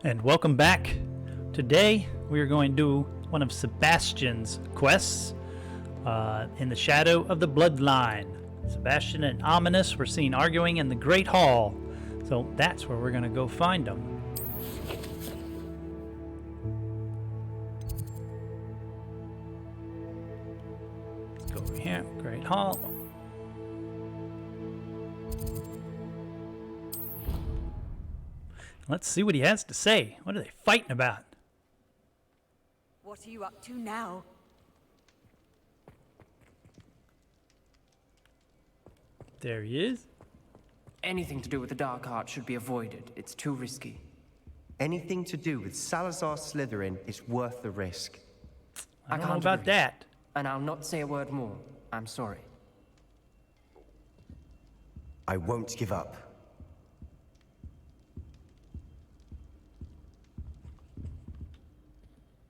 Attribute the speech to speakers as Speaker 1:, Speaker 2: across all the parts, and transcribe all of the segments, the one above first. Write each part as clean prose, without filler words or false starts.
Speaker 1: And welcome back. Today we are going to do one of Sebastian's quests in the shadow of the bloodline. Sebastion and Ominis were seen arguing in the Great Hall, so that's where we're going to go find them. Let's go over here, Great Hall. Let's see what he has to say. What are they fighting about?
Speaker 2: What are you up to now?
Speaker 1: There he is.
Speaker 3: Anything to do with the dark art should be avoided. It's too risky.
Speaker 4: Anything to do with Salazar Slytherin is worth the risk.
Speaker 1: I don't know
Speaker 3: can't
Speaker 1: about
Speaker 3: agree.
Speaker 1: that.
Speaker 3: And I'll not say a word more. I'm sorry.
Speaker 4: I won't give up.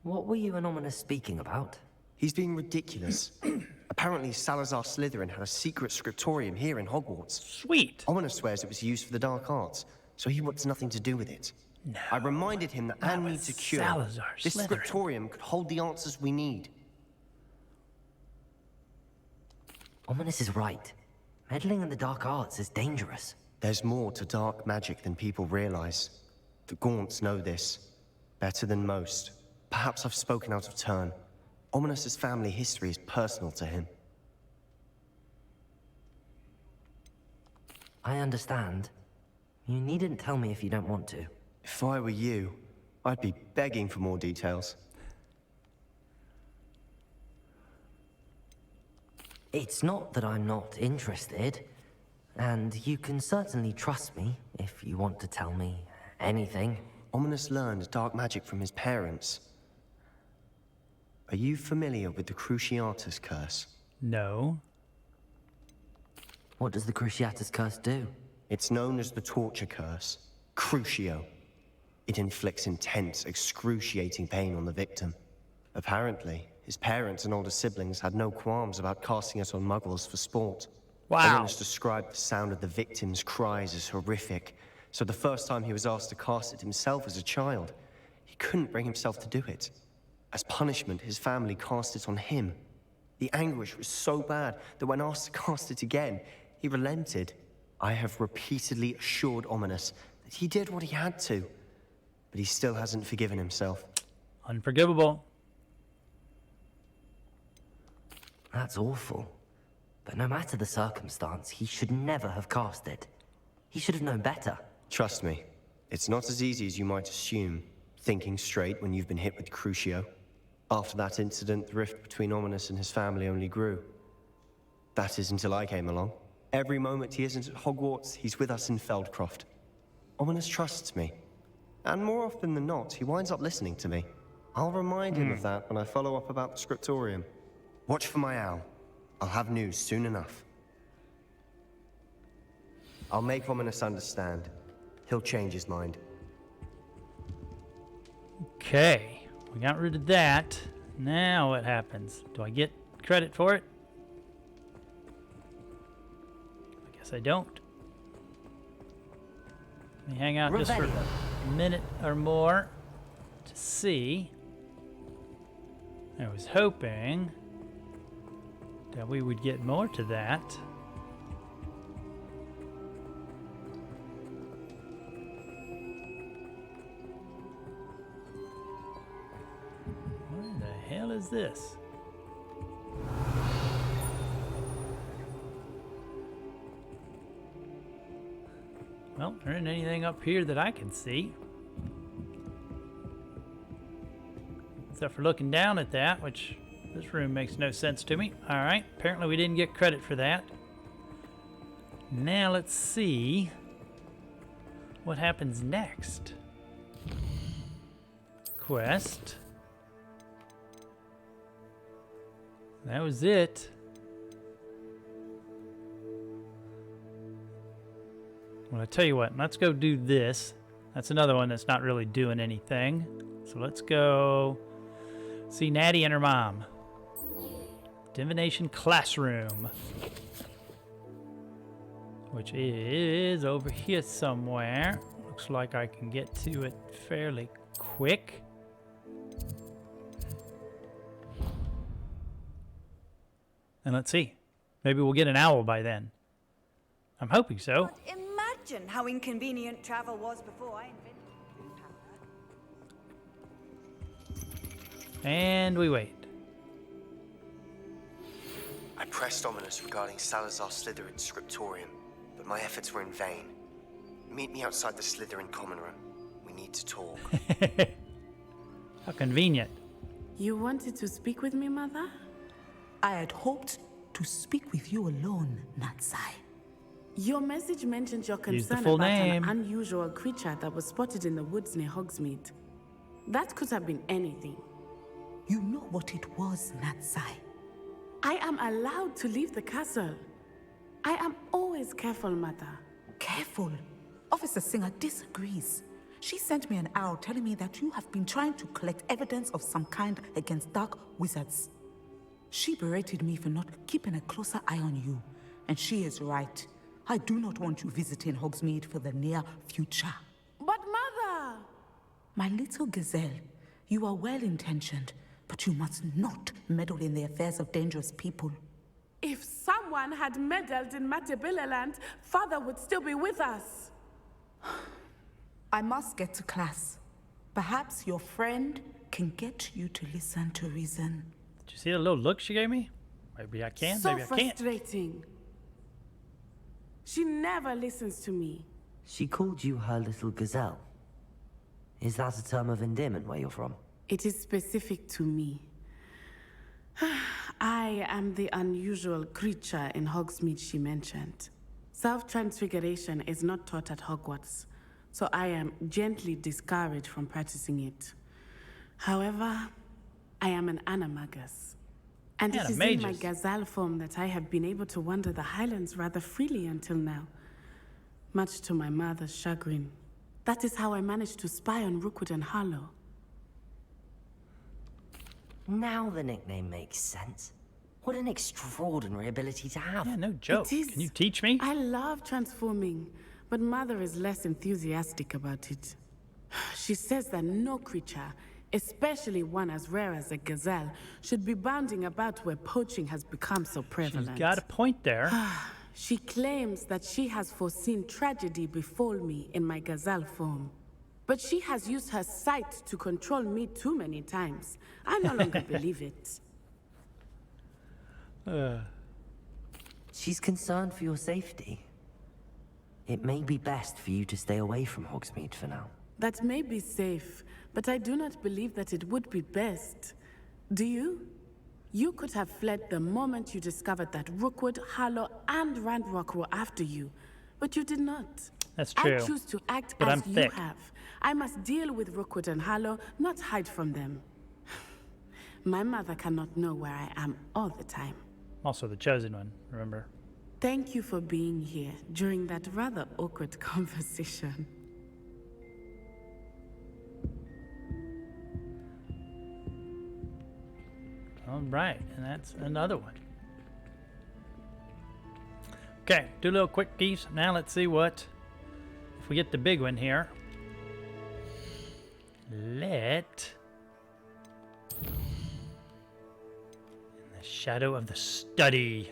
Speaker 5: What were you and Ominis speaking about?
Speaker 4: He's being ridiculous. Apparently, Salazar Slytherin had a secret scriptorium here in Hogwarts.
Speaker 1: Sweet.
Speaker 4: Ominis swears it was used for the dark arts, so he wants nothing to do with it.
Speaker 1: No.
Speaker 4: I reminded him that Anne needs a cure.
Speaker 1: Salazar
Speaker 4: This
Speaker 1: Slytherin.
Speaker 4: scriptorium could hold the answers we need.
Speaker 5: Ominis is right. Meddling in the dark arts is dangerous.
Speaker 4: There's more to dark magic than people realize. The Gaunts know this better than most. Perhaps I've spoken out of turn. Ominis' family history is personal to him.
Speaker 5: I understand. You needn't tell me if you don't want to.
Speaker 4: If I were you, I'd be begging for more details.
Speaker 5: It's not that I'm not interested. And you can certainly trust me if you want to tell me anything.
Speaker 4: Ominis learned dark magic from his parents. Are you familiar with the Cruciatus curse?
Speaker 1: No.
Speaker 5: What does the Cruciatus curse do?
Speaker 4: It's known as the torture curse, Crucio. It inflicts intense, excruciating pain on the victim. Apparently, his parents and older siblings had no qualms about casting it on muggles for sport.
Speaker 1: Wow.
Speaker 4: Ominis described the sound of the victim's cries as horrific, so the first time he was asked to cast it himself as a child, he couldn't bring himself to do it. As punishment, his family cast it on him. The anguish was so bad that when asked to cast it again, he relented. I have repeatedly assured Ominis that he did what he had to, but he still hasn't forgiven himself.
Speaker 1: Unforgivable.
Speaker 5: That's awful. But no matter the circumstance, he should never have cast it. He should have known better.
Speaker 4: Trust me, it's not as easy as you might assume, thinking straight when you've been hit with Crucio. After that incident, the rift between Ominis and his family only grew. That is until I came along. Every moment he isn't at Hogwarts, he's with us in Feldcroft. Ominis trusts me. And more often than not, he winds up listening to me. I'll remind him of that when I follow up about the Scriptorium. Watch for my owl. I'll have news soon enough. I'll make Ominis understand. He'll change his mind.
Speaker 1: Okay. We got rid of that. Now what happens? Do I get credit for it? I guess I don't. Let me hang out just for a minute or more to see. I was hoping that we would get more to that. What the hell is this? Well, there isn't anything up here that I can see. Except for looking down at that, which this room makes no sense to me. Alright, apparently we didn't get credit for that. Now let's see what happens next. Quest. That was it. Well, I tell you what, let's go do this. That's another one that's not really doing anything. So let's go see Natty and her mom. Divination Classroom. Which is over here somewhere. Looks like I can get to it fairly quick. And let's see. Maybe we'll get an owl by then. I'm hoping so.
Speaker 2: But imagine how inconvenient travel was before I invented power.
Speaker 1: And we wait.
Speaker 4: I pressed Ominis regarding Salazar Slytherin's Scriptorium, but my efforts were in vain. Meet me outside the Slytherin common room. We need to talk.
Speaker 1: How convenient.
Speaker 6: You wanted to speak with me, Mother?
Speaker 7: I had hoped to speak with you alone, Natsai.
Speaker 6: Your message mentioned your
Speaker 1: Use the
Speaker 6: concern
Speaker 1: full
Speaker 6: about
Speaker 1: name.
Speaker 6: an unusual creature that was spotted in the woods near Hogsmeade. That could have been anything.
Speaker 7: You know what it was, Natsai.
Speaker 6: I am allowed to leave the castle. I am always careful, Mother.
Speaker 7: Careful. Officer Singer disagrees. She sent me an owl telling me that you have been trying to collect evidence of some kind against dark wizards. She berated me for not keeping a closer eye on you, and she is right. I do not want you visiting Hogsmeade for the near future.
Speaker 6: But Mother!
Speaker 7: My little gazelle, you are well-intentioned, but you must not meddle in the affairs of dangerous people.
Speaker 6: If someone had meddled in Matabeleland, Father would still be with us.
Speaker 7: I must get to class. Perhaps your friend can get you to listen to reason.
Speaker 1: Did you see the little look she gave me? Maybe I can,
Speaker 6: So
Speaker 1: maybe I can't.
Speaker 6: frustrating. She never listens to me.
Speaker 5: She called you her little gazelle. Is that a term of endearment where you're from?
Speaker 6: It is specific to me. I am the unusual creature in Hogsmeade she mentioned. Self-transfiguration is not taught at Hogwarts, so I am gently discouraged from practicing it. However, I am an animagus. And it is in my
Speaker 1: Animagus.
Speaker 6: gazelle form that I have been able to wander the Highlands rather freely until now. Much to my mother's chagrin. That is how I managed to spy on Rookwood and Harlow.
Speaker 5: Now the nickname makes sense. What an extraordinary ability to have.
Speaker 1: Yeah, no joke.
Speaker 6: It is.
Speaker 1: Can you teach me?
Speaker 6: I love transforming, but Mother is less enthusiastic about it. She says that no creature, especially one as rare as a gazelle, should be bounding about where poaching has become so prevalent.
Speaker 1: She's got a point there.
Speaker 6: She claims that she has foreseen tragedy befall me in my gazelle form. But she has used her sight to control me too many times. I no longer believe it.
Speaker 5: She's concerned for your safety. It may be best for you to stay away from Hogsmeade for now.
Speaker 6: That may be safe, but I do not believe that it would be best. Do you? You could have fled the moment you discovered that Rookwood, Harlow, and Randrock were after you, but you did not.
Speaker 1: That's true.
Speaker 6: I choose to act
Speaker 1: But
Speaker 6: as
Speaker 1: I'm
Speaker 6: you
Speaker 1: thick.
Speaker 6: have. I must deal with Rookwood and Harlow, not hide from them. My mother cannot know where I am all the time.
Speaker 1: I'm also the chosen one, remember?
Speaker 6: Thank you for being here during that rather awkward conversation.
Speaker 1: All right, and that's another one. Okay, do a little quick piece. Now let's see what, if we get the big one here. In the shadow of the study.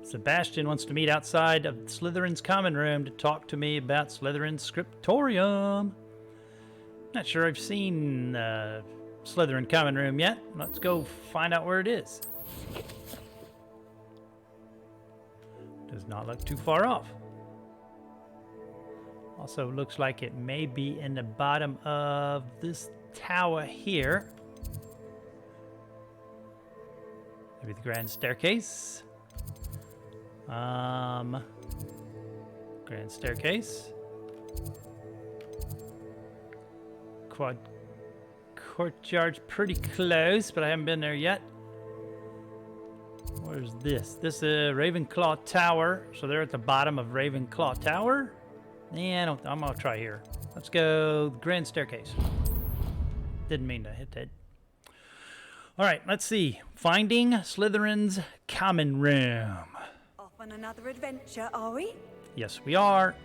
Speaker 1: Sebastion wants to meet outside of Slytherin's common room to talk to me about Slytherin's Scriptorium. Not sure I've seen Slytherin common room yet. Let's go find out where it is. Does not look too far off. Also looks like it may be in the bottom of this tower here. Maybe the grand staircase. Grand staircase. Courtyard's pretty close, but I haven't been there yet. Where's this? This is Ravenclaw Tower. So they're at the bottom of Ravenclaw Tower. Yeah, I'm gonna try here. Let's go grand staircase. Didn't mean to hit that. All right, let's see. Finding Slytherin's common room.
Speaker 2: Off on another adventure, are we?
Speaker 1: Yes, we are.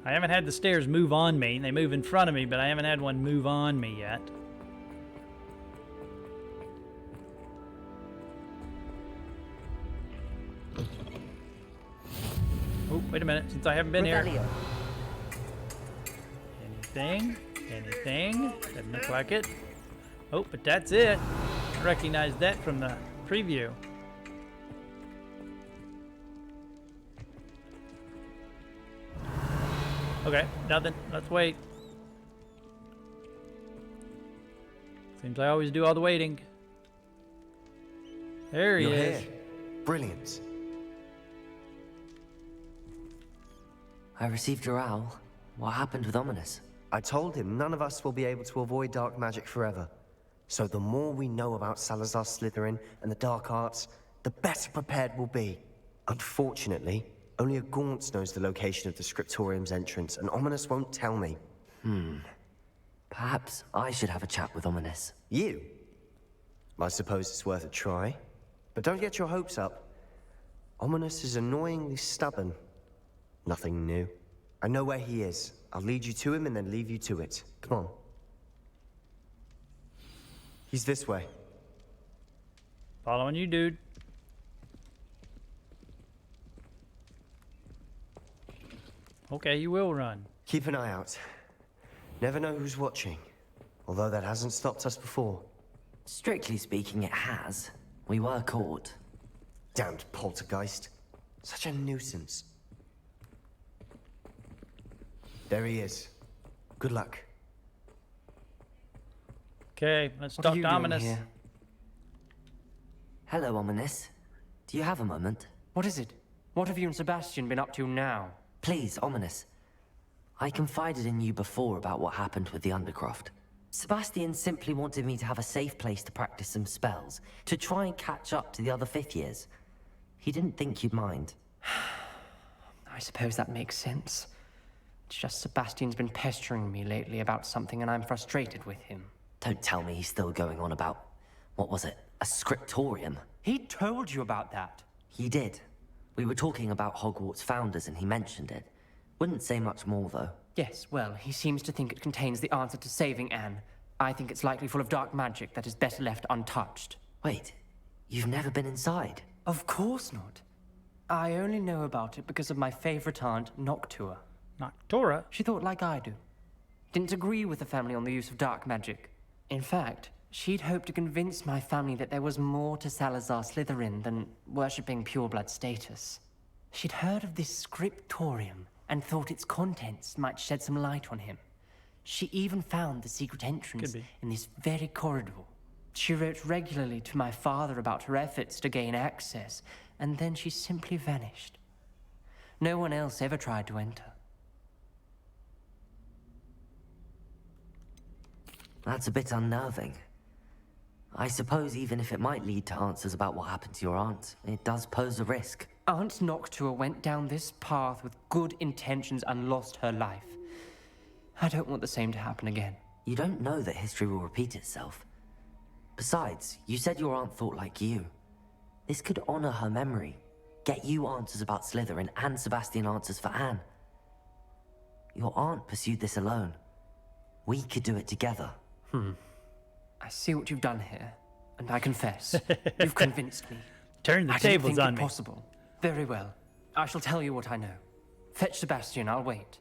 Speaker 1: I haven't had the stairs move on me. They move in front of me, but I haven't had one move on me yet. Oh, wait a minute. Since I haven't been here. Anything? Anything? Doesn't look like it. Oh, but that's it. I recognize that from the preview. Okay, nothing. Let's wait. Seems I always do all the waiting. There he
Speaker 4: You're
Speaker 1: is.
Speaker 4: here. Brilliant.
Speaker 5: I received your owl. What happened with Ominis?
Speaker 4: I told him none of us will be able to avoid dark magic forever. So the more we know about Salazar Slytherin and the dark arts, the better prepared we'll be. Unfortunately, only a Gaunt knows the location of the Scriptorium's entrance, and Ominis won't tell me.
Speaker 5: Perhaps I should have a chat with Ominis.
Speaker 4: You? I suppose it's worth a try. But don't get your hopes up. Ominis is annoyingly stubborn. Nothing new. I know where he is. I'll lead you to him and then leave you to it. Come on. He's this way.
Speaker 1: Following you, dude. Okay, you will run.
Speaker 4: Keep an eye out. Never know who's watching. Although that hasn't stopped us before.
Speaker 5: Strictly speaking, it has. We were caught.
Speaker 4: Damned poltergeist. Such a nuisance. There he is. Good luck.
Speaker 1: Okay, let's
Speaker 3: What
Speaker 1: talk
Speaker 3: are you
Speaker 1: to
Speaker 3: doing
Speaker 1: Ominis.
Speaker 3: here?
Speaker 5: Hello, Ominis. Do you have a moment?
Speaker 3: What is it? What have you and Sebastion been up to now?
Speaker 5: Please, Ominis. I confided in you before about what happened with the Undercroft. Sebastion simply wanted me to have a safe place to practice some spells, to try and catch up to the other fifth years. He didn't think you'd mind.
Speaker 3: I suppose that makes sense. It's just Sebastian's been pestering me lately about something and I'm frustrated with him.
Speaker 5: Don't tell me he's still going on about, what was it, a scriptorium?
Speaker 3: He told you about that.
Speaker 5: He did. We were talking about Hogwarts founders and he mentioned it. Wouldn't say much more, though.
Speaker 3: Yes, well, he seems to think it contains the answer to saving Anne. I think it's likely full of dark magic that is better left untouched.
Speaker 5: Wait, you've never been inside?
Speaker 3: Of course not. I only know about it because of my favorite aunt, Noctua.
Speaker 1: Noctura?
Speaker 3: She thought like I do. Didn't agree with the family on the use of dark magic. In fact, she'd hoped to convince my family that there was more to Salazar Slytherin than worshipping pureblood status. She'd heard of this Scriptorium and thought its contents might shed some light on him. She even found the secret entrance in this very corridor. She wrote regularly to my father about her efforts to gain access, and then she simply vanished. No one else ever tried to enter.
Speaker 5: That's a bit unnerving. I suppose even if it might lead to answers about what happened to your aunt, it does pose a risk.
Speaker 3: Aunt Noctua went down this path with good intentions and lost her life. I don't want the same to happen again.
Speaker 5: You don't know that history will repeat itself. Besides, you said your aunt thought like you. This could honor her memory, get you answers about Slytherin and Sebastion answers for Anne. Your aunt pursued this alone. We could do it together.
Speaker 3: I see what you've done here, and I confess, you've convinced me.
Speaker 1: Turn the
Speaker 3: I didn't
Speaker 1: tables
Speaker 3: think
Speaker 1: on
Speaker 3: it
Speaker 1: me.
Speaker 3: possible. Very well. I shall tell you what I know. Fetch Sebastion, I'll wait.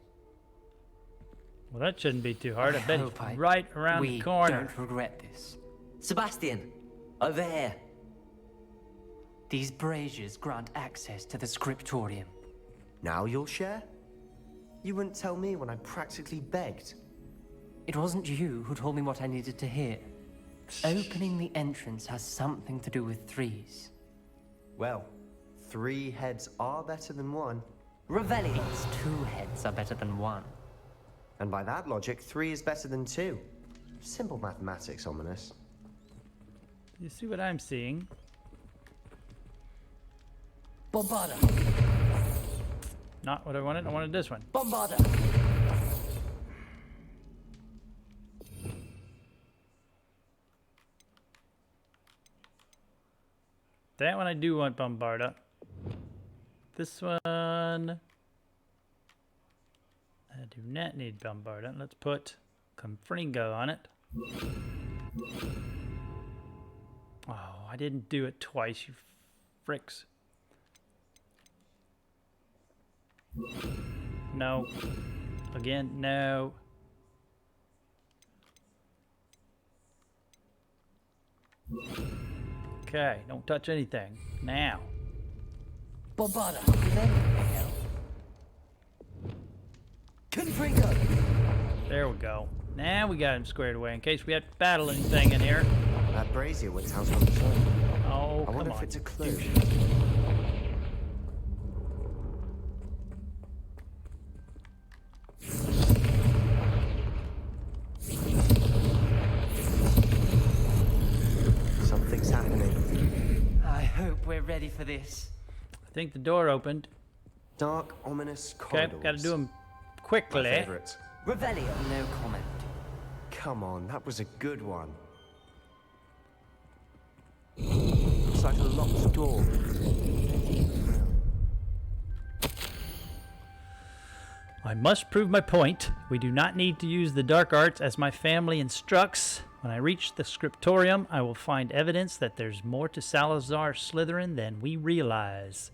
Speaker 1: Well, that shouldn't be too hard. I bet
Speaker 3: hope
Speaker 1: it's right around the
Speaker 3: we
Speaker 1: corner.
Speaker 3: don't regret this.
Speaker 5: Sebastion! Over here!
Speaker 3: These braziers grant access to the Scriptorium.
Speaker 4: Now you'll share? You wouldn't tell me when I practically begged.
Speaker 3: It wasn't you who told me what I needed to hear. Opening the entrance has something to do with threes.
Speaker 4: Well, 3 heads are better than 1.
Speaker 3: Revellions, 2 heads are better than 1.
Speaker 4: And by that logic, 3 is better than 2. Simple mathematics, Ominis.
Speaker 1: You see what I'm seeing?
Speaker 5: Bombarda!
Speaker 1: Not what I wanted. I wanted this one.
Speaker 5: Bombarda!
Speaker 1: That one I do want Bombarda. This one... I do not need bombardment. Let's put Confringo on it. Oh, I didn't do it twice, you fricks. No. Again, no. Okay, don't touch anything. Now.
Speaker 5: Bombarda, Confringo!
Speaker 1: There we go. Now we got him squared away in case we have to battle anything in here.
Speaker 4: That brazier went out on its own.
Speaker 1: Oh,
Speaker 4: I
Speaker 1: come
Speaker 4: wonder
Speaker 1: on.
Speaker 4: if it's a clue. Something's happening.
Speaker 3: I hope we're ready for this.
Speaker 1: I think the door opened.
Speaker 4: Dark, ominous
Speaker 1: Okay,
Speaker 4: corridors.
Speaker 1: gotta do them
Speaker 4: My
Speaker 1: quickly.
Speaker 4: favorite.
Speaker 5: Revelio.
Speaker 3: No comment.
Speaker 4: Come on, that was a good one. It's like a locked door.
Speaker 1: I must prove my point. We do not need to use the dark arts as my family instructs. When I reach the Scriptorium, I will find evidence that there's more to Salazar Slytherin than we realize.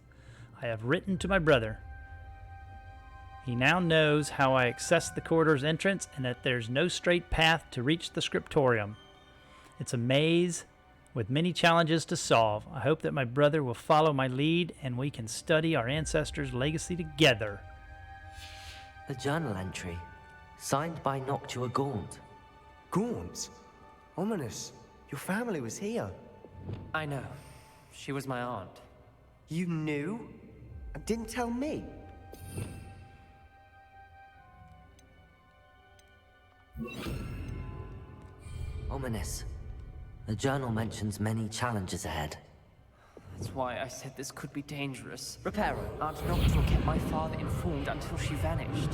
Speaker 1: I have written to my brother. He now knows how I access the corridor's entrance and that there's no straight path to reach the Scriptorium. It's a maze with many challenges to solve. I hope that my brother will follow my lead and we can study our ancestors' legacy together.
Speaker 5: A journal entry, signed by Noctua Gaunt.
Speaker 4: Gaunt? Ominous. Your family was here.
Speaker 3: I know. She was my aunt.
Speaker 4: You knew? And didn't tell me?
Speaker 5: Ominis. The journal mentions many challenges ahead.
Speaker 3: That's why I said this could be dangerous.
Speaker 5: Reparo.
Speaker 3: Aunt Noctua kept my father informed until she vanished.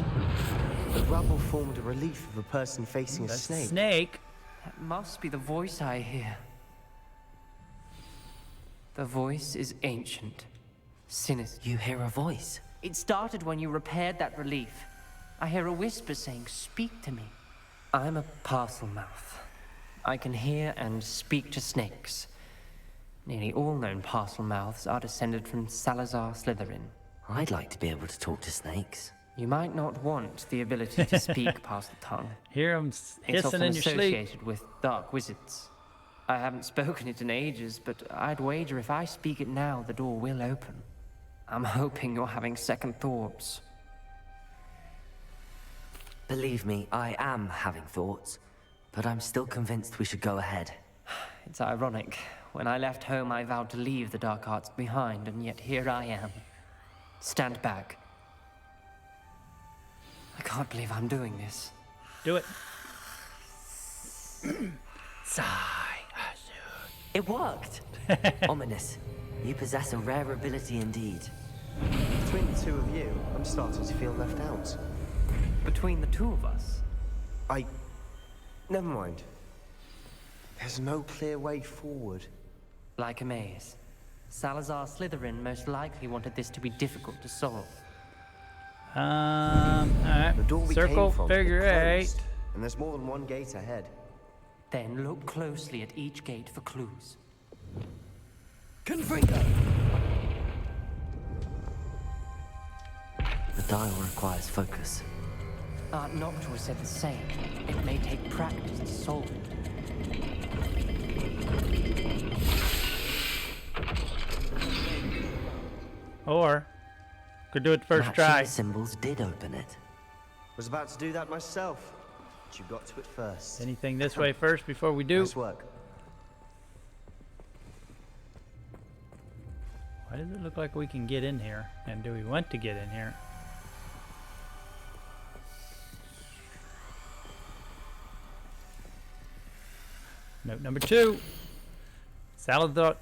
Speaker 4: The rubble formed a relief of a person facing a
Speaker 1: The
Speaker 4: snake.
Speaker 1: snake.
Speaker 3: That must be the voice I hear. The voice is ancient, sinister.
Speaker 5: You hear a voice.
Speaker 3: It started when you repaired that relief. I hear a whisper saying, "Speak to me." I'm a parcel mouth. I can hear and speak to snakes. Nearly all known parcel mouths are descended from Salazar Slytherin.
Speaker 5: I'd like to be able to talk to snakes.
Speaker 3: You might not want the ability to speak parcel tongue.
Speaker 1: Hear them
Speaker 3: It's
Speaker 1: hissing
Speaker 3: often
Speaker 1: in your sleep.
Speaker 3: associated with dark wizards. I haven't spoken it in ages, but I'd wager if I speak it now, the door will open. I'm hoping you're having second thoughts.
Speaker 5: Believe me, I am having thoughts, but I'm still convinced we should go ahead.
Speaker 3: It's ironic. When I left home, I vowed to leave the dark arts behind, and yet here I am. Stand back. I can't believe I'm doing this.
Speaker 1: Do it.
Speaker 5: It worked! Ominis, you possess a rare ability indeed.
Speaker 4: Between the two of you, I'm starting to feel left out.
Speaker 3: Between the two of us,
Speaker 4: Never mind. There's no clear way forward.
Speaker 3: like a maze. Salazar Slytherin most likely wanted this to be difficult to solve.
Speaker 1: Alright.
Speaker 4: The door we
Speaker 1: Circle,
Speaker 4: came from,
Speaker 1: figure
Speaker 4: it
Speaker 1: eight.
Speaker 4: closed, and there's more than one gate ahead.
Speaker 3: Then look closely at each gate for clues.
Speaker 5: Confringo! The dial requires focus.
Speaker 3: Aunt Noctua said the same. It may take practice to solve it.
Speaker 1: Or could do it first
Speaker 5: Matching
Speaker 1: try.
Speaker 5: the symbols did open it.
Speaker 4: Was about to do that myself, but you got to it first.
Speaker 1: Anything this way first before we do?
Speaker 4: Nice work.
Speaker 1: Why does it look like we can get in here? And do we want to get in here? Note number 2. Salazar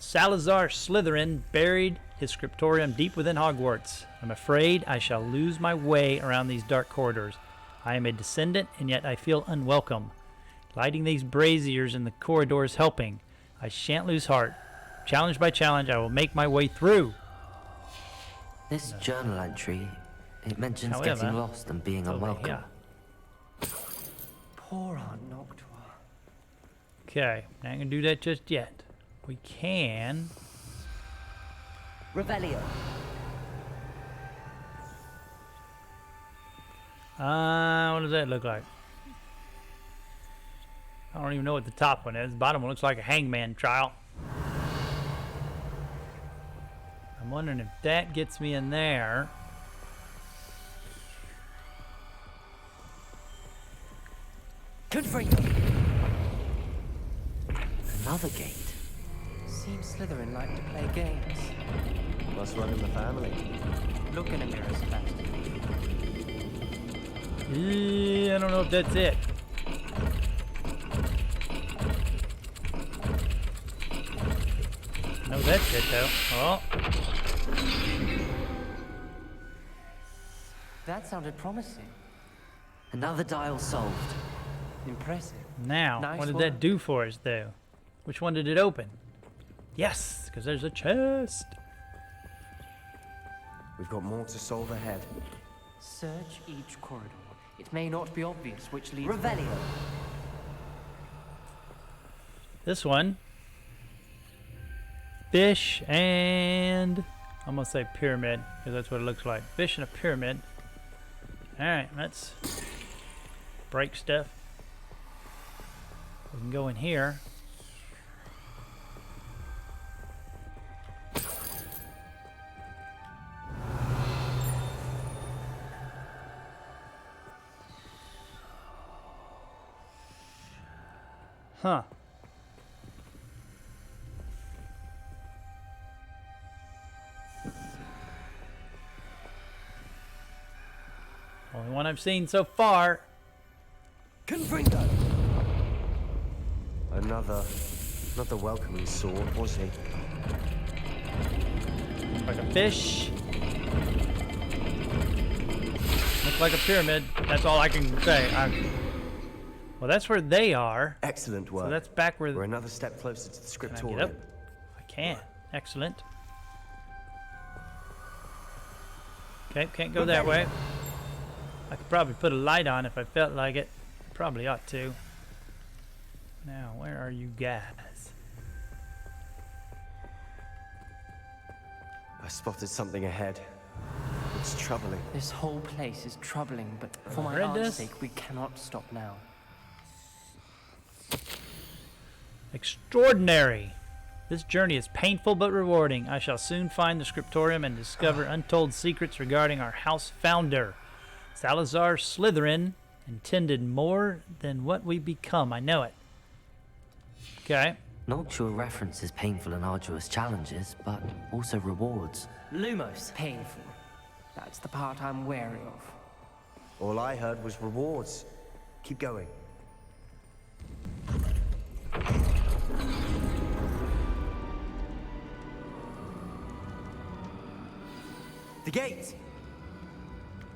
Speaker 1: Slytherin buried his scriptorium deep within Hogwarts. I'm afraid I shall lose my way around these dark corridors. I am a descendant, and yet I feel unwelcome. Lighting these braziers in the corridors helping. I shan't lose heart. Challenge by challenge, I will make my way through.
Speaker 5: This journal entry, It mentions
Speaker 1: However,
Speaker 5: getting lost and being
Speaker 1: it's over
Speaker 5: unwelcome.
Speaker 1: here.
Speaker 3: Poor Aunt Noctua.
Speaker 1: Okay, not gonna do that just yet. We can.
Speaker 5: Revelio.
Speaker 1: What does that look like? I don't even know what the top one is. The bottom one looks like a hangman trial. I'm wondering if that gets me in there.
Speaker 5: Confringo. Another gate.
Speaker 3: Seems Slytherin like to play games.
Speaker 4: Must run in the family.
Speaker 3: Look in a mirror, Sebastian.
Speaker 1: I don't know if that's it. No, that's it though. Oh,
Speaker 3: That sounded promising.
Speaker 5: Another dial solved.
Speaker 3: Impressive.
Speaker 1: now
Speaker 3: Nice
Speaker 1: what did
Speaker 3: work.
Speaker 1: that do for us though? Which one did it open? Yes, because there's a chest.
Speaker 4: We've got more to solve ahead.
Speaker 3: Search each corridor. It may not be obvious which leads.
Speaker 5: Revelio.
Speaker 1: This one. Fish and I'm gonna say pyramid because that's what it looks like. Fish and a pyramid. All right, let's break stuff. We can go in here. Huh. Only one I've seen so far.
Speaker 5: Confringo.
Speaker 4: Another welcoming sort, was he?
Speaker 1: Like a fish. Looks like a pyramid. That's all I can say. Well, that's where they are.
Speaker 4: Excellent work.
Speaker 1: So that's back where
Speaker 4: We're another step closer to the
Speaker 1: Can I
Speaker 4: Scriptorium.
Speaker 1: get up? I can. Excellent. Okay, can't go that way. I could probably put a light on if I felt like it. Probably ought to. Now, where are you guys?
Speaker 4: I spotted something ahead. It's troubling.
Speaker 3: This whole place is troubling, but for my
Speaker 1: read
Speaker 3: aunt's
Speaker 1: this.
Speaker 3: sake, we cannot stop now.
Speaker 1: Extraordinary! This journey is painful but rewarding. I shall soon find the Scriptorium and discover untold secrets regarding our house founder. Salazar Slytherin intended more than what we become. I know it. Okay.
Speaker 5: Noctua references painful and arduous challenges, but also rewards.
Speaker 3: Lumos. Painful. That's the part I'm wary of.
Speaker 4: All I heard was rewards. Keep going. The gate!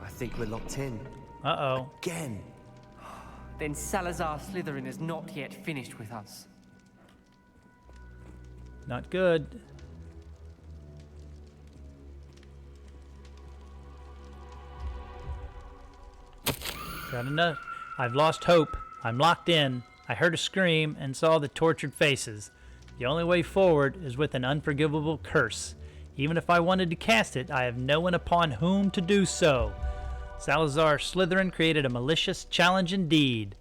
Speaker 4: I think we're locked in.
Speaker 1: Uh-oh.
Speaker 4: Again.
Speaker 3: Then Salazar Slytherin is not yet finished with us.
Speaker 1: Not good. Got enough. I've lost hope. I'm locked in. I heard a scream and saw the tortured faces. The only way forward is with an unforgivable curse. Even if I wanted to cast it, I have no one upon whom to do so. Salazar Slytherin created a malicious challenge indeed.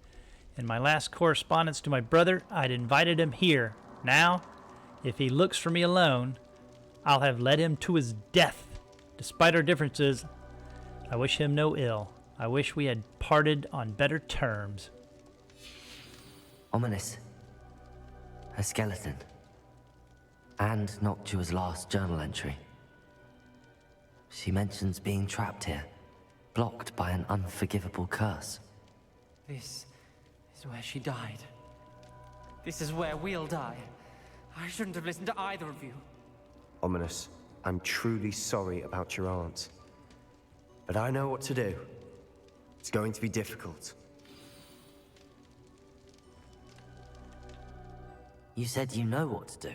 Speaker 1: In my last correspondence to my brother, I'd invited him here. Now, if he looks for me alone, I'll have led him to his death. Despite our differences, I wish him no ill. I wish we had parted on better terms.
Speaker 5: Ominis. A skeleton. And Noctua's last journal entry. She mentions being trapped here, blocked by an unforgivable curse.
Speaker 3: This is where she died. This is where we'll die. I shouldn't have listened to either of you.
Speaker 4: Ominis, I'm truly sorry about your aunt. But I know what to do. It's going to be difficult.
Speaker 5: You said you know what to do.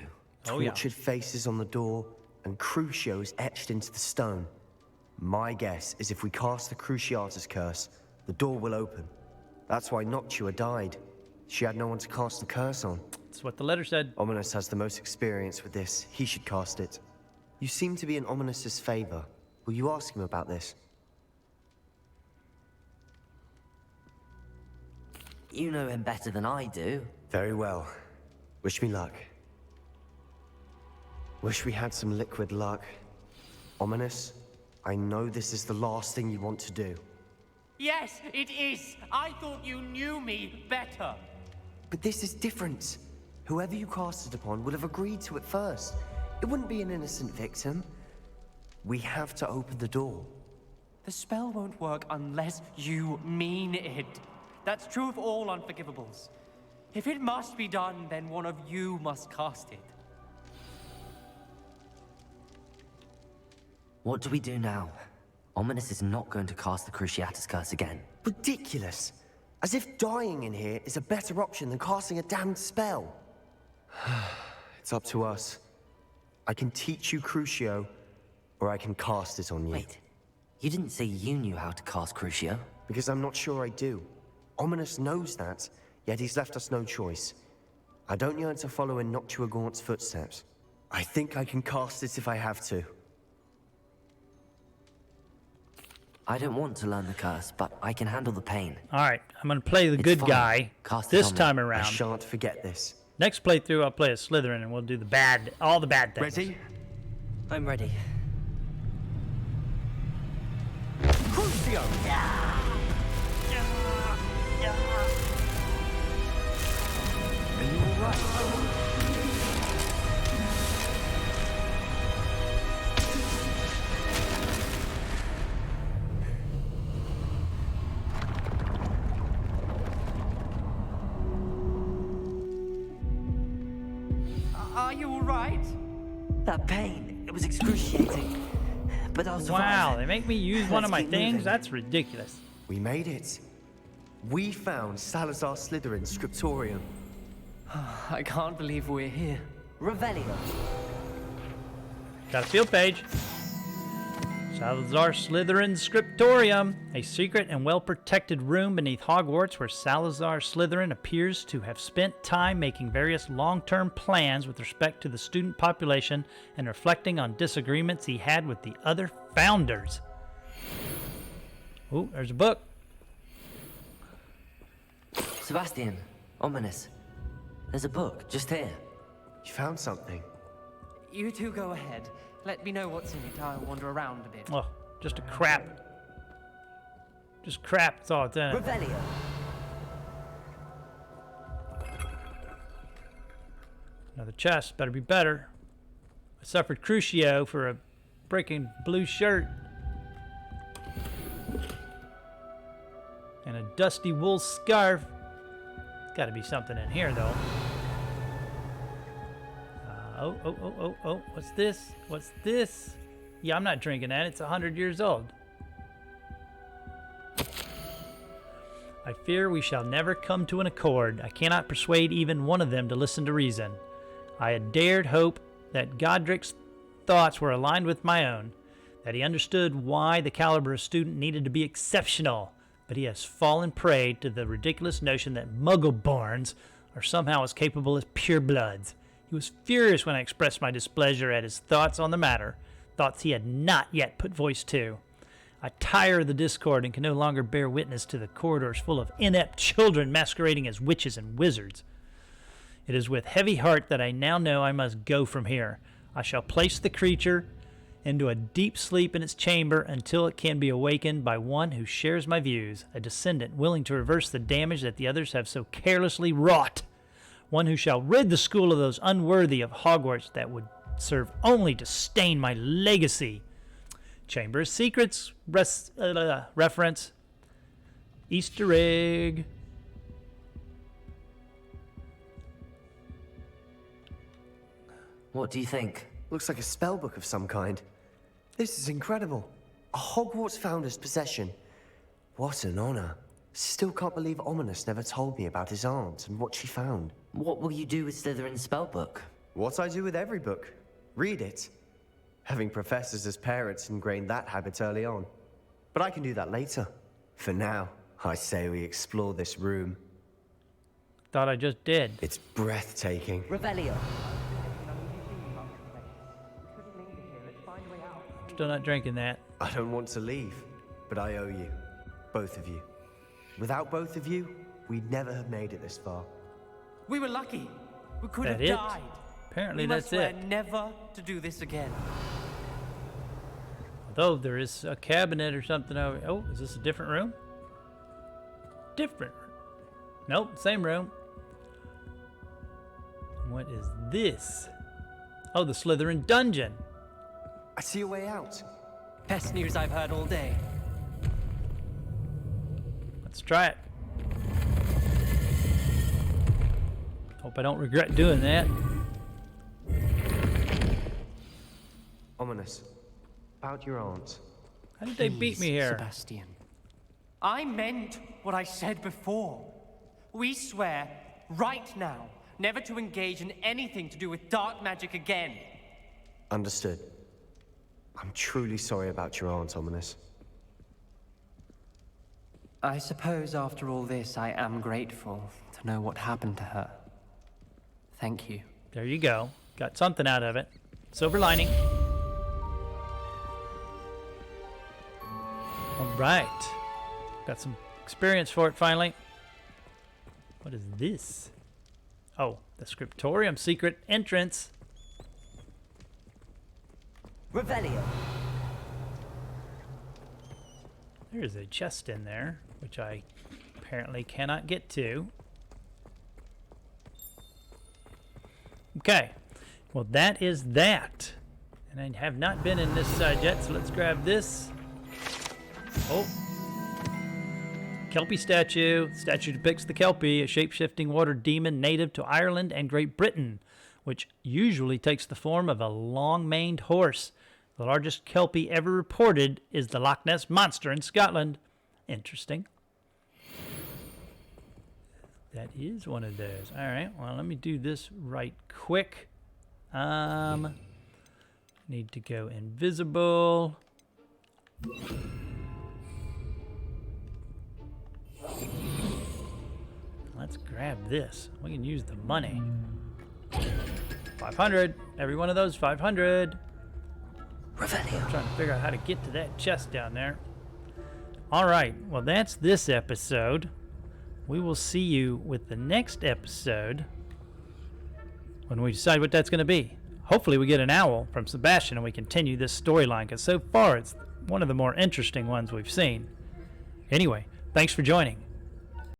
Speaker 1: Oh, yeah.
Speaker 4: Tortured faces on the door, and Crucio is etched into the stone. My guess is if we cast the Cruciatus curse, the door will open. That's why Noctua died. She had no one to cast the curse on.
Speaker 1: That's what the letter said.
Speaker 4: Ominis has the most experience with this. He should cast it. You seem to be in Ominis' favor. Will you ask him about this?
Speaker 5: You know him better than I do.
Speaker 4: Very well. Wish me luck. Wish we had some liquid luck. Ominis, I know this is the last thing you want to do.
Speaker 3: Yes, it is. I thought you knew me better.
Speaker 4: But this is different. Whoever you cast it upon would have agreed to it first. It wouldn't be an innocent victim. We have to open the door.
Speaker 3: The spell won't work unless you mean it. That's true of all Unforgivables. If it must be done, then one of you must cast it.
Speaker 5: What do we do now? Ominis is not going to cast the Cruciatus curse again.
Speaker 4: Ridiculous. As if dying in here is a better option than casting a damned spell. It's up to us. I can teach you Crucio, or I can cast it on you.
Speaker 5: Wait, you didn't say you knew how to cast Crucio?
Speaker 4: Because I'm not sure I do. Ominis knows that, yet he's left us no choice. I don't yearn to follow in Noctua Gaunt's footsteps. I think I can cast it if I have to.
Speaker 5: I don't want to learn the curse, but I can handle the pain.
Speaker 1: All right, I'm going to play the
Speaker 5: It's
Speaker 1: good
Speaker 5: fine.
Speaker 1: guy
Speaker 5: Cast it
Speaker 1: this
Speaker 5: on me.
Speaker 1: time
Speaker 4: I
Speaker 1: around.
Speaker 4: shan't forget this.
Speaker 1: Next playthrough, I'll play a Slytherin, and we'll do the bad, all the bad things.
Speaker 4: Ready?
Speaker 5: I'm ready.
Speaker 4: Crucio! Are you alright?
Speaker 3: Are you all right?
Speaker 5: That pain, it was excruciating. But I'll survive.
Speaker 1: Wow, they make me use one of
Speaker 5: Let's
Speaker 1: my
Speaker 5: keep
Speaker 1: things?
Speaker 5: moving.
Speaker 1: That's ridiculous.
Speaker 4: We made it. We found Salazar Slytherin's Scriptorium.
Speaker 3: I can't believe we're here.
Speaker 5: Revelio.
Speaker 1: Got a field page. Salazar Slytherin's Scriptorium, a secret and well-protected room beneath Hogwarts where Salazar Slytherin appears to have spent time making various long-term plans with respect to the student population and reflecting on disagreements he had with the other founders. Oh, there's a book.
Speaker 5: Sebastion, Ominis. There's a book just here.
Speaker 4: You found something.
Speaker 3: You two go ahead. Let me know what's in it. I'll wander around a bit.
Speaker 1: Oh, just a crap. Just crap, that's all it's in it.
Speaker 5: Revelio.
Speaker 1: Another chest, better be better. I suffered Crucio for a breaking blue shirt. And a dusty wool scarf. Gotta be something in here, though. Oh, what's this? What's this? Yeah, I'm not drinking that. It's 100 years old. I fear we shall never come to an accord. I cannot persuade even one of them to listen to reason. I had dared hope that Godric's thoughts were aligned with my own, that he understood why the caliber of student needed to be exceptional, but he has fallen prey to the ridiculous notion that Muggle-borns are somehow as capable as purebloods. He was furious when I expressed my displeasure at his thoughts on the matter, thoughts he had not yet put voice to. I tire of the discord and can no longer bear witness to the corridors full of inept children masquerading as witches and wizards. It is with heavy heart that I now know I must go from here. I shall place the creature into a deep sleep in its chamber until it can be awakened by one who shares my views, a descendant willing to reverse the damage that the others have so carelessly wrought. One who shall rid the school of those unworthy of Hogwarts that would serve only to stain my legacy. Chamber of Secrets reference. Easter egg.
Speaker 5: What do you think?
Speaker 4: Looks like a spellbook of some kind. This is incredible. A Hogwarts founder's possession. What an honor. Still can't believe Ominis never told me about his aunt and what she found.
Speaker 5: What will you do with Slytherin's spellbook?
Speaker 4: What I do with every book. Read it. Having professors as parents ingrained that habit early on. But I can do that later. For now, I say we explore this room.
Speaker 1: Thought I just did.
Speaker 4: It's breathtaking.
Speaker 5: Revelio.
Speaker 1: Still not drinking that.
Speaker 4: I don't want to leave, but I owe you. Both of you. Without both of you, we'd never have made it this far.
Speaker 3: We were lucky. We could have
Speaker 1: That it?
Speaker 3: died.
Speaker 1: Apparently
Speaker 3: We must
Speaker 1: that's
Speaker 3: swear
Speaker 1: it.
Speaker 3: never to do this again.
Speaker 1: Although there is a cabinet or something over. Oh, is this a different room? Different. Nope, same room. What is this? Oh, the Slytherin dungeon.
Speaker 4: I see a way out.
Speaker 3: Best news I've heard all day.
Speaker 1: Let's try it. Hope I don't regret doing that.
Speaker 4: Ominis, about your aunt.
Speaker 1: How did they beat me
Speaker 3: Please,
Speaker 1: here?
Speaker 3: Sebastion. I meant what I said before. We swear, right now, never to engage in anything to do with dark magic again.
Speaker 4: Understood. I'm truly sorry about your aunt, Ominis.
Speaker 3: I suppose after all this, I am grateful to know what happened to her. Thank you.
Speaker 1: There you go. Got something out of it. Silver lining. All right. Got some experience for it finally. What is this? Oh, the Scriptorium secret entrance.
Speaker 5: Revelio.
Speaker 1: There is a chest in there, which I apparently cannot get to. Okay. Well, that is that. And I have not been in this side yet, so let's grab this. Oh. Kelpie statue. The statue depicts the Kelpie, a shape-shifting water demon native to Ireland and Great Britain, which usually takes the form of a long-maned horse. The largest Kelpie ever reported is the Loch Ness Monster in Scotland. Interesting. That is one of those. All right, well, let me do this right quick. Need to go invisible. Let's grab this. We can use the money. 500. Every one of those, 500.
Speaker 5: Revelio.
Speaker 1: I'm trying to figure out how to get to that chest down there. All right. Well, that's this episode. We will see you with the next episode when we decide what that's going to be. Hopefully we get an owl from Sebastion and we continue this storyline, because so far it's one of the more interesting ones we've seen. Anyway, thanks for joining.